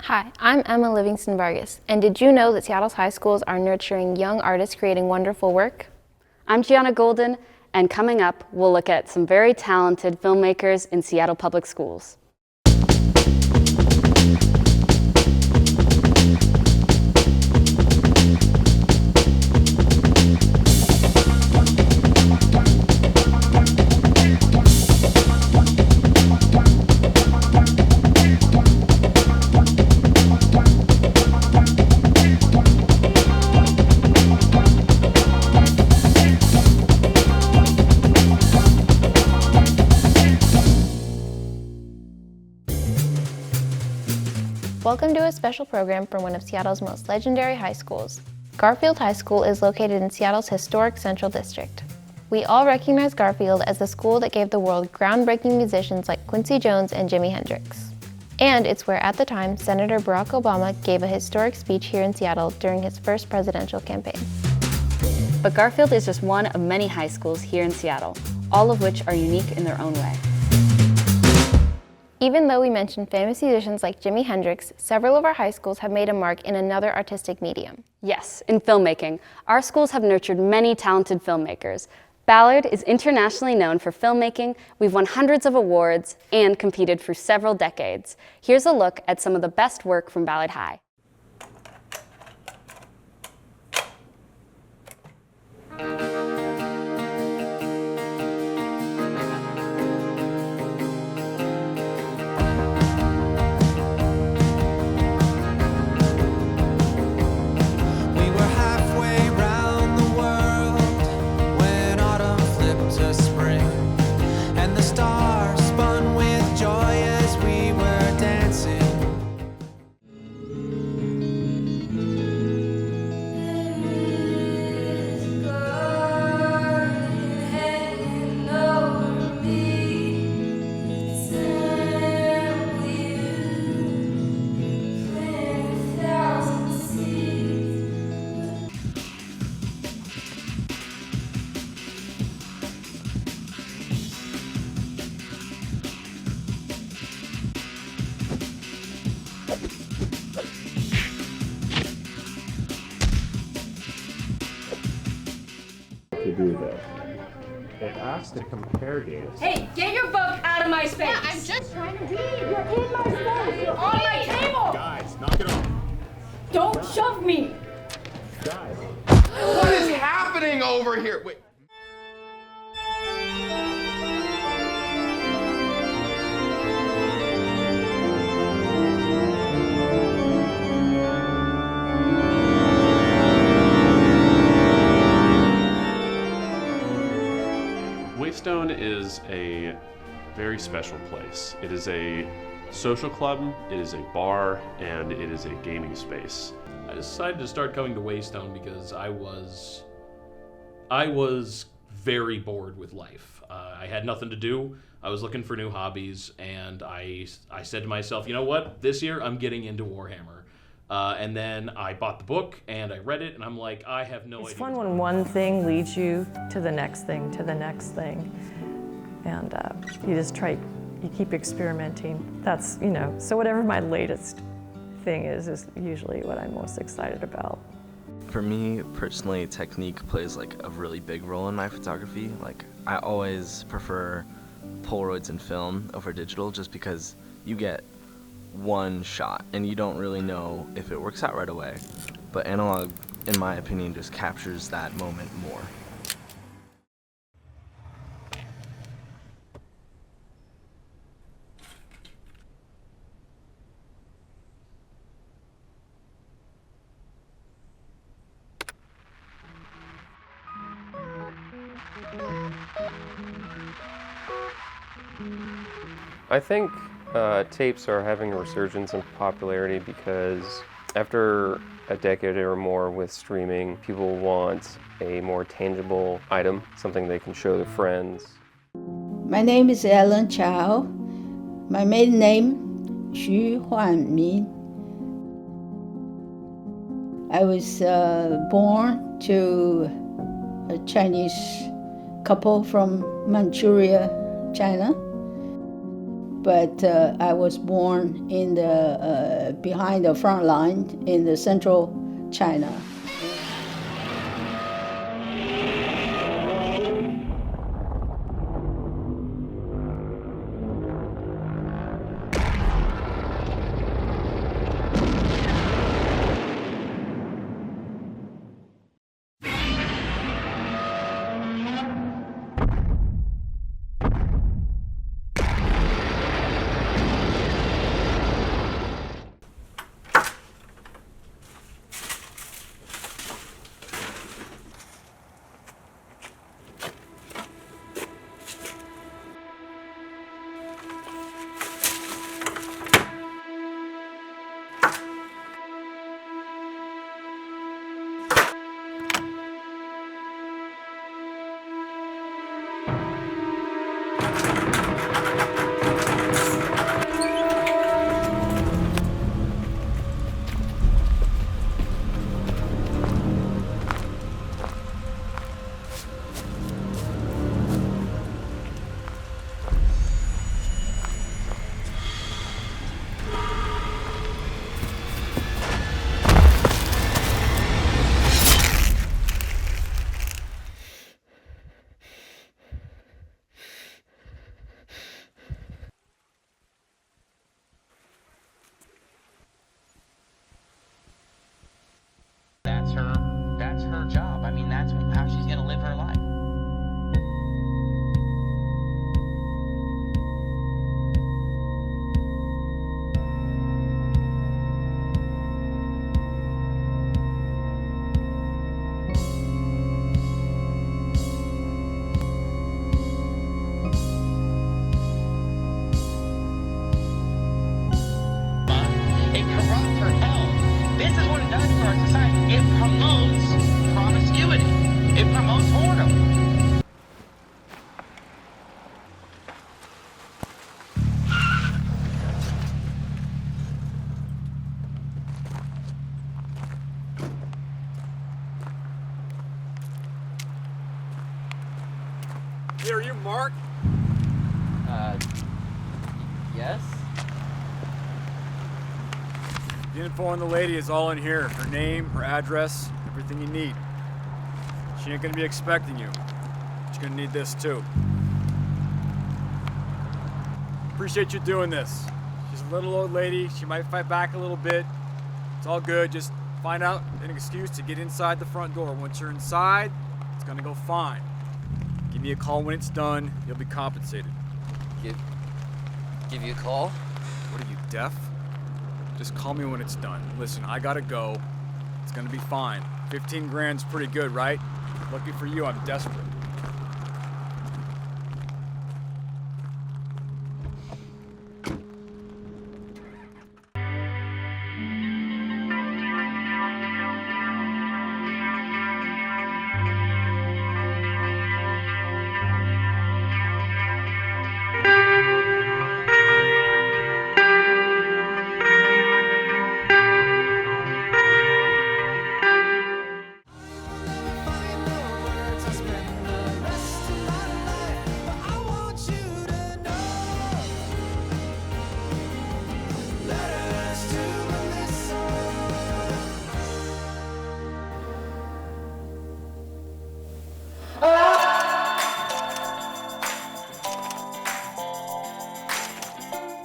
Hi, I'm Emma Livingston Vargas, and did you know that Seattle's high schools are nurturing young artists creating wonderful work? I'm Gianna Golden, and coming up, we'll look at some very talented filmmakers in Seattle Public Schools. Welcome to a special program from one of Seattle's most legendary high schools. Garfield High School is located in Seattle's historic Central District. We all recognize Garfield as the school that gave the world groundbreaking musicians like Quincy Jones and Jimi Hendrix. And it's where, at the time, Senator Barack Obama gave a historic speech here in Seattle during his first presidential campaign. But Garfield is just one of many high schools here in Seattle, all of which are unique in their own way. Even though we mentioned famous musicians like Jimi Hendrix, several of our high schools have made a mark in another artistic medium. Yes, in filmmaking. Our schools have nurtured many talented filmmakers. Ballard is internationally known for filmmaking. We've won hundreds of awards and competed for several decades. Here's a look at some of the best work from Ballard High. To do this. It asks to compare data. Hey, get your book out of my space! Yeah, I'm just trying to read. You're in my space. You're on my table! Guys, knock it off. Don't shove me! Guys. What is happening over here? Wait. Waystone is a very special place. It is a social club, it is a bar, and it is a gaming space. I decided to start coming to Waystone because I was very bored with life. I had nothing to do. I was looking for new hobbies, and I said to myself, you know what? This year I'm getting into Warhammer. And then I bought the book and I read it and I'm like, I have no idea. It's fun when one thing leads you to the next thing, to the next thing. And you just you keep experimenting. That's, so whatever my latest thing is usually what I'm most excited about. For me, personally, technique plays a really big role in my photography. I always prefer Polaroids and film over digital just because you get one shot and you don't really know if it works out right away. But analog, in my opinion, just captures that moment more. I think tapes are having a resurgence in popularity because after a decade or more with streaming, people want a more tangible item, something they can show their friends. My name is Ellen Chow. My maiden name, Xu Huanmin. I was born to a Chinese couple from Manchuria, China. but I was born in the behind the front line in the central China. That's her job. I mean, that's how she's gonna live her life. It corrupts her health. This is what it does to our society. It promotes promiscuity. It promotes whoredom. Here, are you Mark? Yes? The info on the lady is all in here. Her name, her address, everything you need. She ain't gonna be expecting you. She's gonna need this too. Appreciate you doing this. She's a little old lady. She might fight back a little bit. It's all good. Just find out an excuse to get inside the front door. Once you're inside, it's gonna go fine. Give me a call when it's done. You'll be compensated. Give you a call? What are you, deaf? Just call me when it's done. Listen, I gotta go. It's gonna be fine. 15 grand's pretty good, right? Lucky for you, I'm desperate.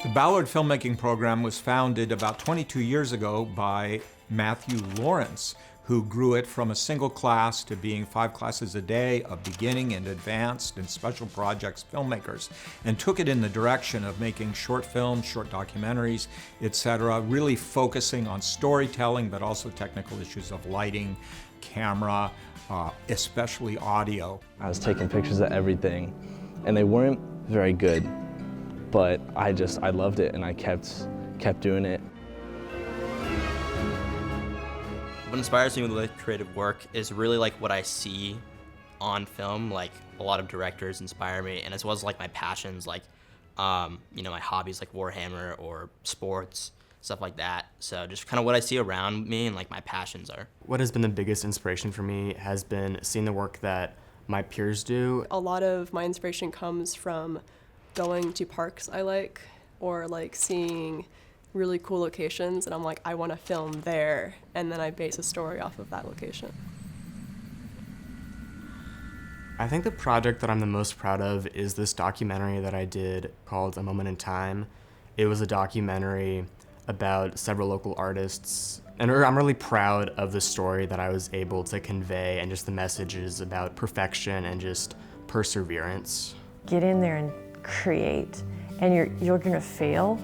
The Ballard Filmmaking program was founded about 22 years ago by Matthew Lawrence, who grew it from a single class to being 5 classes a day of beginning and advanced and special projects filmmakers, and took it in the direction of making short films, short documentaries, etc., really focusing on storytelling, but also technical issues of lighting, camera, especially audio. I was taking pictures of everything, and they weren't very good, but I loved it, and I kept doing it. What inspires me with creative work is really like what I see on film. Like a lot of directors inspire me, and as well as like my passions, like you know, my hobbies like Warhammer or sports, stuff like that. So just kind of what I see around me and like my passions are. What has been the biggest inspiration for me has been seeing the work that my peers do. A lot of my inspiration comes from going to parks I like, or like seeing really cool locations, and I'm like, I want to film there, and then I base a story off of that location. I think the project that I'm the most proud of is this documentary that I did called A Moment in Time. It was a documentary about several local artists, and I'm really proud of the story that I was able to convey and just the messages about perfection and just perseverance. Get in there and create, and you're gonna fail,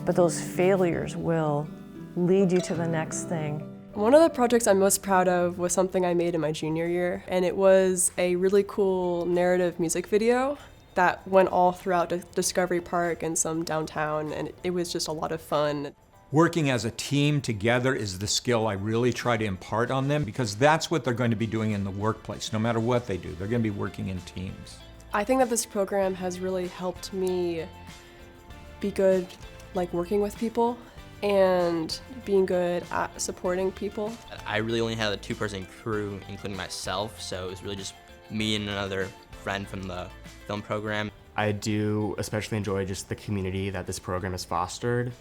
but those failures will lead you to the next thing. One of the projects I'm most proud of was something I made in my junior year, and it was a really cool narrative music video that went all throughout Discovery Park and some downtown, and it was just a lot of fun. Working as a team together is the skill I really try to impart on them, because that's what they're going to be doing in the workplace. No matter what they do, they're going to be working in teams. I think that this program has really helped me be good, like working with people and being good at supporting people. I really only had a 2-person crew, including myself, so it was really just me and another friend from the film program. I do especially enjoy just the community that this program has fostered,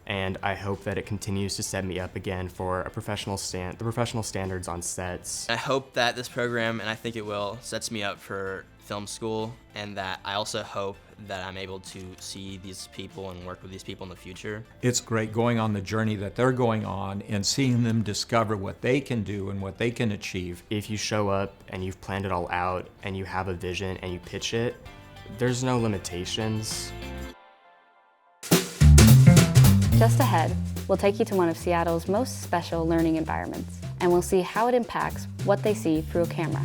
and I hope that it continues to set me up again for the professional standards on sets. I hope that this program, and I think it will, sets me up for film school, and that I also hope that I'm able to see these people and work with these people in the future. It's great going on the journey that they're going on and seeing them discover what they can do and what they can achieve. If you show up and you've planned it all out and you have a vision and you pitch it, there's no limitations. Just ahead, we'll take you to one of Seattle's most special learning environments, and we'll see how it impacts what they see through a camera.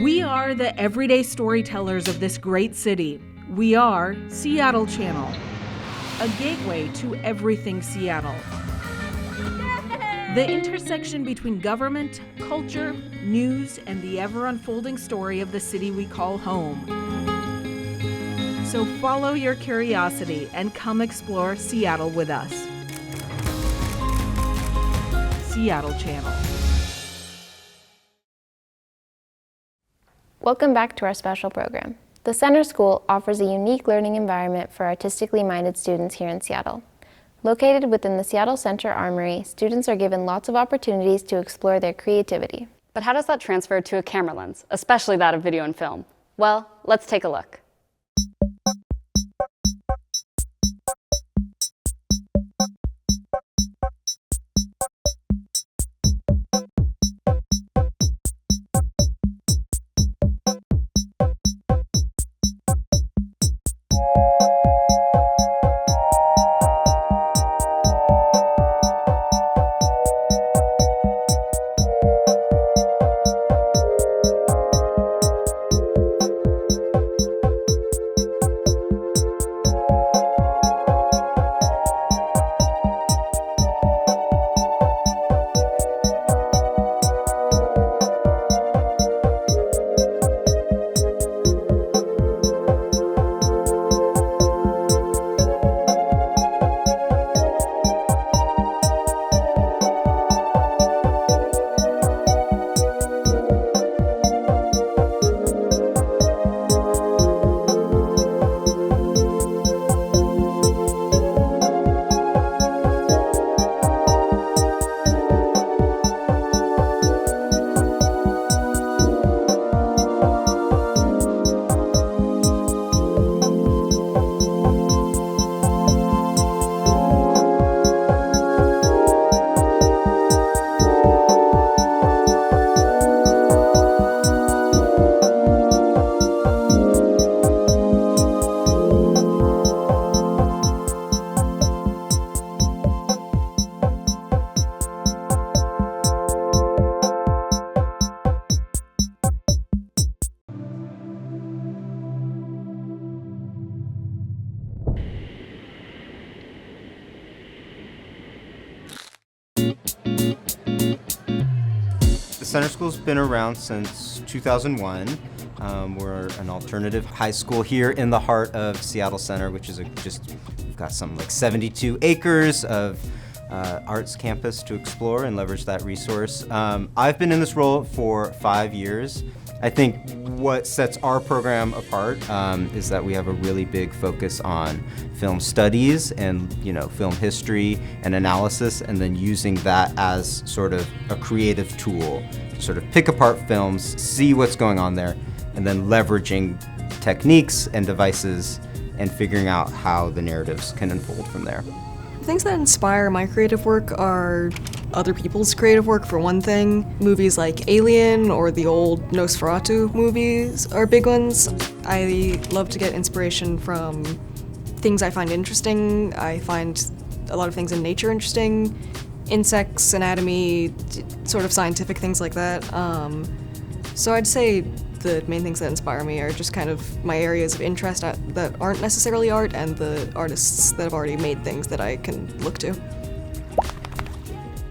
We are the everyday storytellers of this great city. We are Seattle Channel, a gateway to everything Seattle. The intersection between government, culture, news, and the ever-unfolding story of the city we call home. So follow your curiosity and come explore Seattle with us. Seattle Channel. Welcome back to our special program. The Center School offers a unique learning environment for artistically minded students here in Seattle. Located within the Seattle Center Armory, students are given lots of opportunities to explore their creativity. But how does that transfer to a camera lens, especially that of video and film? Well, let's take a look. Center School's been around since 2001. We're an alternative high school here in the heart of Seattle Center, which is we've got some like 72 acres of arts campus to explore and leverage that resource. I've been in this role for 5 years. I think what sets our program apart is that we have a really big focus on film studies and film history and analysis, and then using that as sort of a creative tool to sort of pick apart films, see what's going on there, and then leveraging techniques and devices and figuring out how the narratives can unfold from there. Things that inspire my creative work are other people's creative work, for one thing. Movies like Alien or the old Nosferatu movies are big ones. I love to get inspiration from things I find interesting. I find a lot of things in nature interesting. Insects, anatomy, sort of scientific things like that. So I'd say the main things that inspire me are just kind of my areas of interest that aren't necessarily art, and the artists that have already made things that I can look to.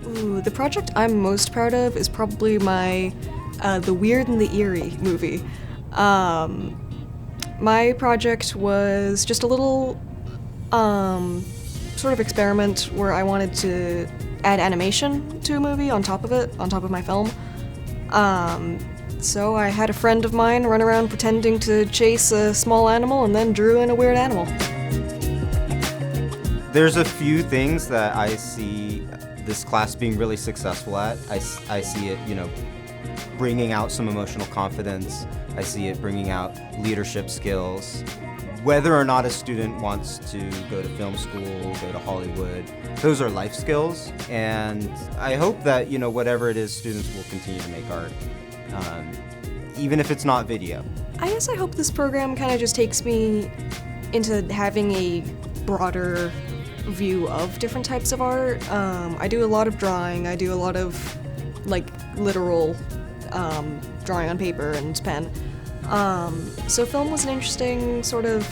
Ooh, the project I'm most proud of is probably my The Weird and the Eerie movie. My project was just a little sort of experiment where I wanted to add animation to a movie on top of my film. So I had a friend of mine run around pretending to chase a small animal and then drew in a weird animal. There's a few things that I see this class being really successful at. I see it, bringing out some emotional confidence. I see it bringing out leadership skills. Whether or not a student wants to go to film school, go to Hollywood, those are life skills. And I hope that, whatever it is, students will continue to make art. Even if it's not video. I guess I hope this program kind of just takes me into having a broader view of different types of art. I do a lot of drawing. I do a lot of literal drawing on paper and pen. So film was an interesting sort of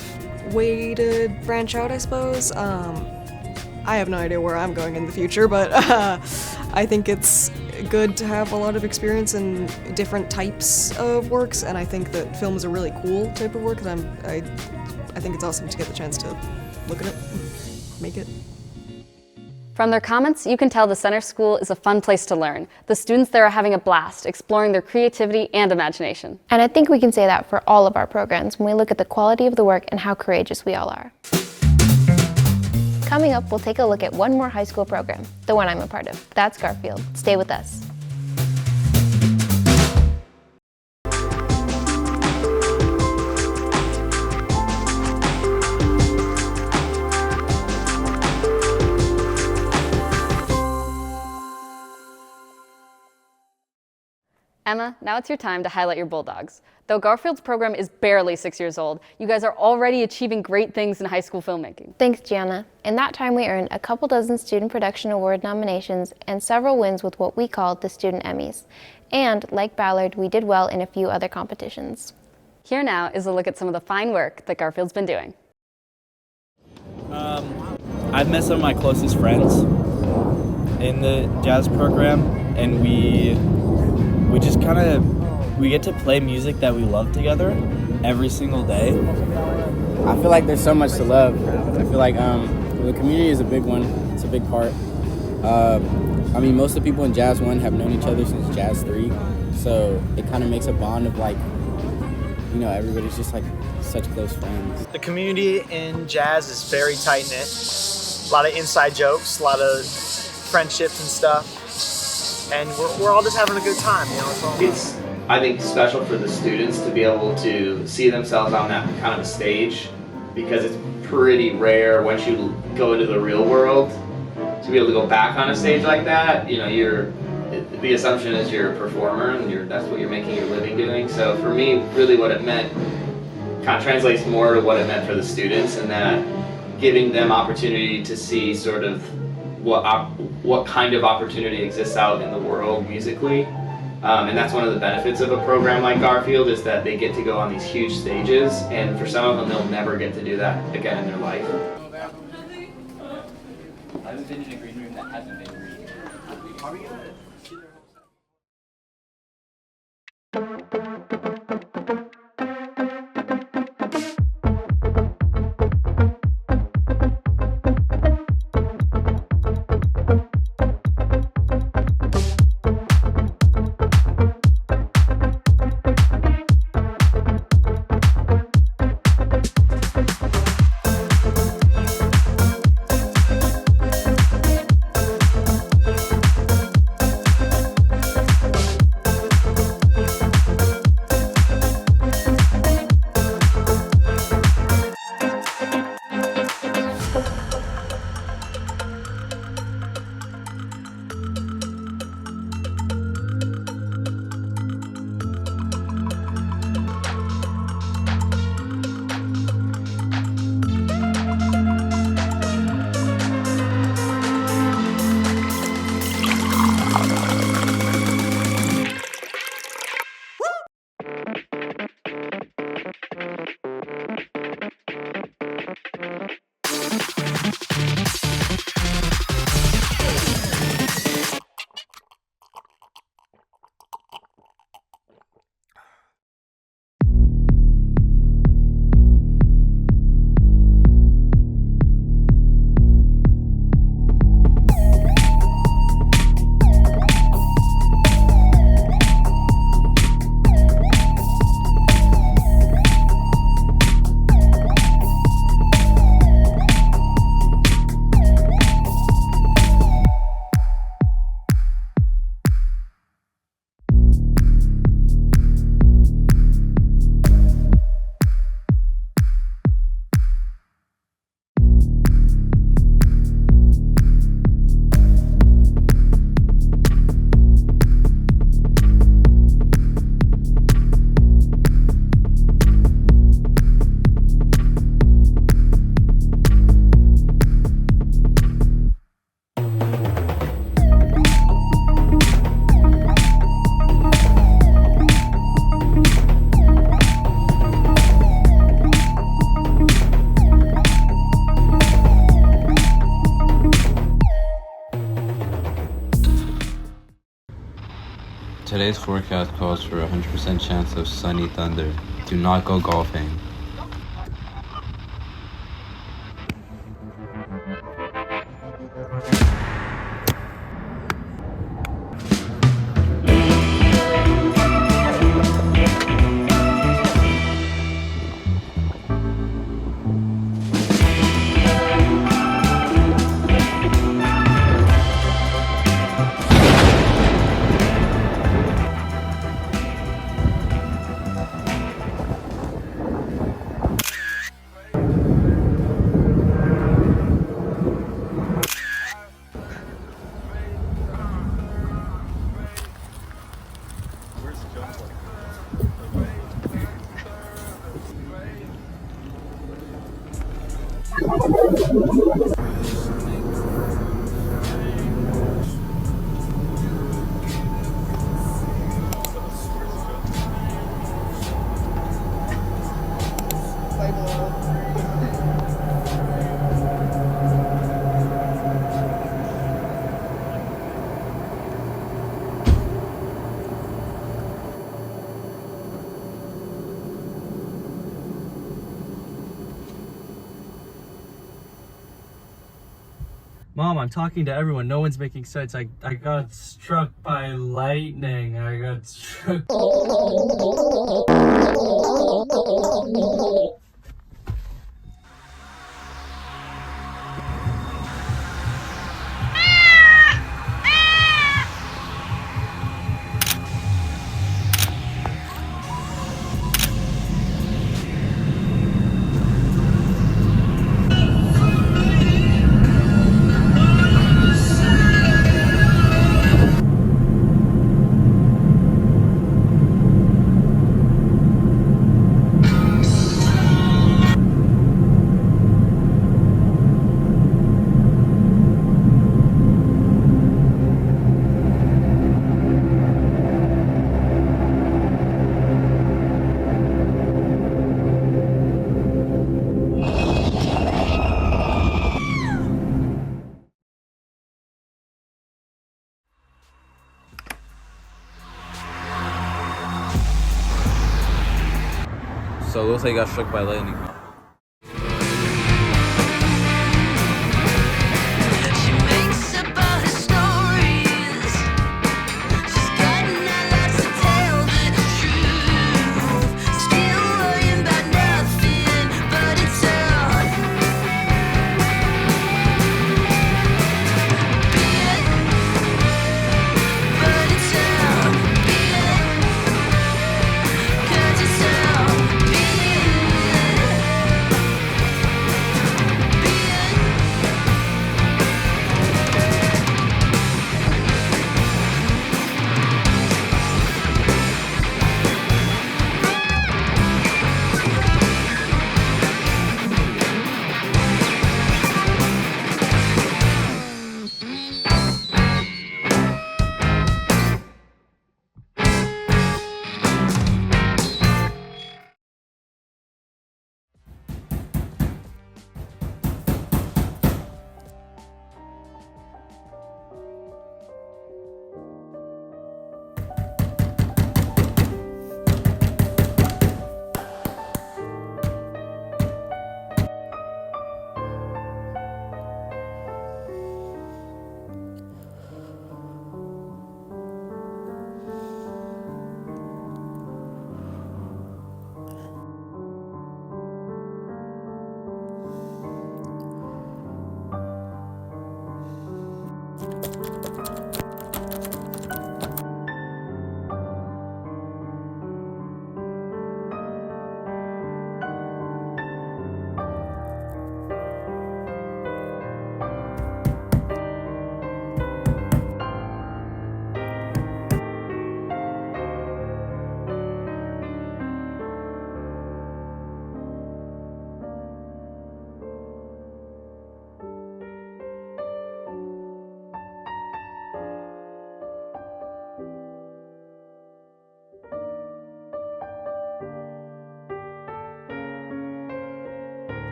way to branch out, I suppose. I have no idea where I'm going in the future, but I think it's good to have a lot of experience in different types of works, and I think that film is a really cool type of work, and I think it's awesome to get the chance to look at it, make it. From their comments, you can tell the center school is a fun place to learn. The students there are having a blast, exploring their creativity and imagination. And I think we can say that for all of our programs when we look at the quality of the work and how courageous we all are. Coming up, we'll take a look at one more high school program, the one I'm a part of. That's Garfield. Stay with us. Emma, now it's your time to highlight your Bulldogs. Though Garfield's program is barely 6 years old, you guys are already achieving great things in high school filmmaking. Thanks, Gianna. In that time, we earned a couple dozen Student Production Award nominations and several wins with what we called the Student Emmys. And, like Ballard, we did well in a few other competitions. Here now is a look at some of the fine work that Garfield's been doing. I've met some of my closest friends in the jazz program, and we just kind of, we get to play music that we love together every single day. I feel like there's so much to love. I feel like the community is a big one. It's a big part. I mean, most of the people in Jazz 1 have known each other since Jazz 3, so it kind of makes a bond of everybody's just such close friends. The community in jazz is very tight-knit. A lot of inside jokes, a lot of friendships and stuff. And we're all just having a good time, It's, I think, special for the students to be able to see themselves on that kind of a stage, because it's pretty rare once you go into the real world to be able to go back on a stage like that. The assumption is you're a performer and that's what you're making your living doing. So for me, really what it meant kind of translates more to what it meant for the students, and that giving them opportunity to see sort of what kind of opportunity exists out in the world musically. And that's one of the benefits of a program like Garfield, is that they get to go on these huge stages, and for some of them they'll never get to do that again in their life. I haven't been in a green room that hasn't been green. Are we gonna see their whole Today's forecast calls for a 100% chance of sunny thunder. Do not go golfing. Mom, I'm talking to everyone. No one's making sense. I got struck by lightning. I got struck. So it looks like you got struck by lightning.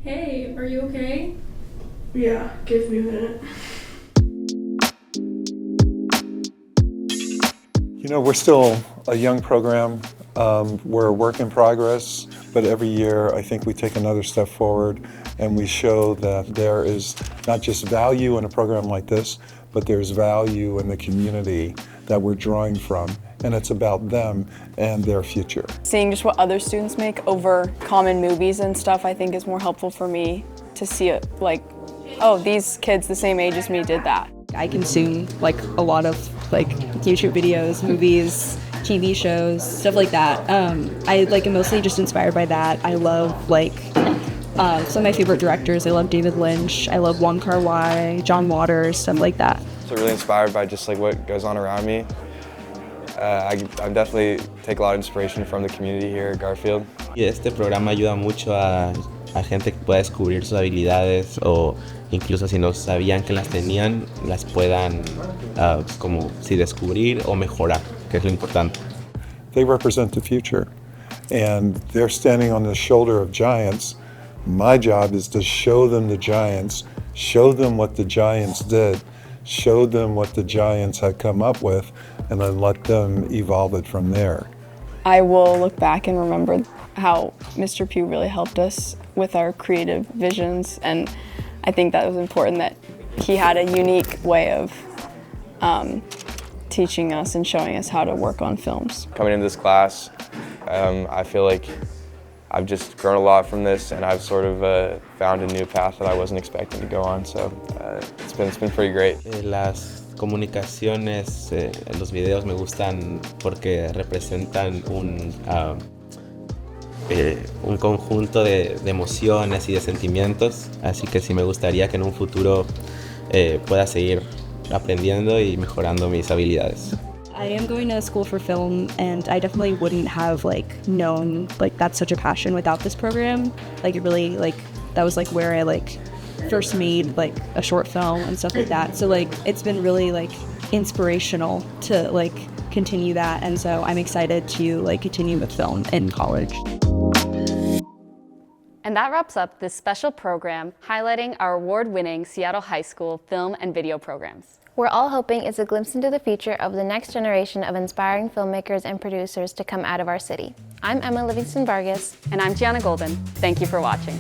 Hey, are you okay? Yeah, give me a minute. You know, we're still a young program. We're a work in progress, but every year I think we take another step forward and we show that there is not just value in a program like this, but there's value in the community that we're drawing from, and it's about them and their future. Seeing just what other students make over common movies and stuff, I think is more helpful for me to see it like, oh, these kids the same age as me did that. I consume like a lot of like YouTube videos, movies, TV shows, stuff like that. I like am mostly just inspired by that. I love like some of my favorite directors. I love David Lynch. I love Wong Kar-wai, John Waters, stuff like that. So really inspired by just like what goes on around me. I definitely take a lot of inspiration from the community here at Garfield. Y este programa ayuda mucho a gente que pueda descubrir sus habilidades o incluso si no sabían que las tenían, las puedan como si descubrir o mejorar, que es lo importante. They represent the future, and they're standing on the shoulder of giants. My job is to show them the giants, show them what the giants did, show them what the giants had come up with, and then let them evolve it from there. I will look back and remember how Mr. Pugh really helped us with our creative visions, and I think that was important that he had a unique way of teaching us and showing us how to work on films. Coming into this class, I feel like I've just grown a lot from this, and I've sort of found a new path that I wasn't expecting to go on, so it's been pretty great. Las comunicaciones en los videos me gustan porque representan un conjunto de emociones y de sentimientos, así que sí me gustaría que en un futuro pueda seguir aprendiendo y mejorando mis habilidades. I am going to school for film, and I definitely wouldn't have like known like that's such a passion without this program. Like it really like that was like where I like first made like a short film and stuff like that. So like it's been really like inspirational to like continue that, and so I'm excited to like continue with film in college. And that wraps up this special program highlighting our award-winning Seattle High School film and video programs. We're all hoping it's a glimpse into the future of the next generation of inspiring filmmakers and producers to come out of our city. I'm Emma Livingston Vargas. And I'm Gianna Golden. Thank you for watching.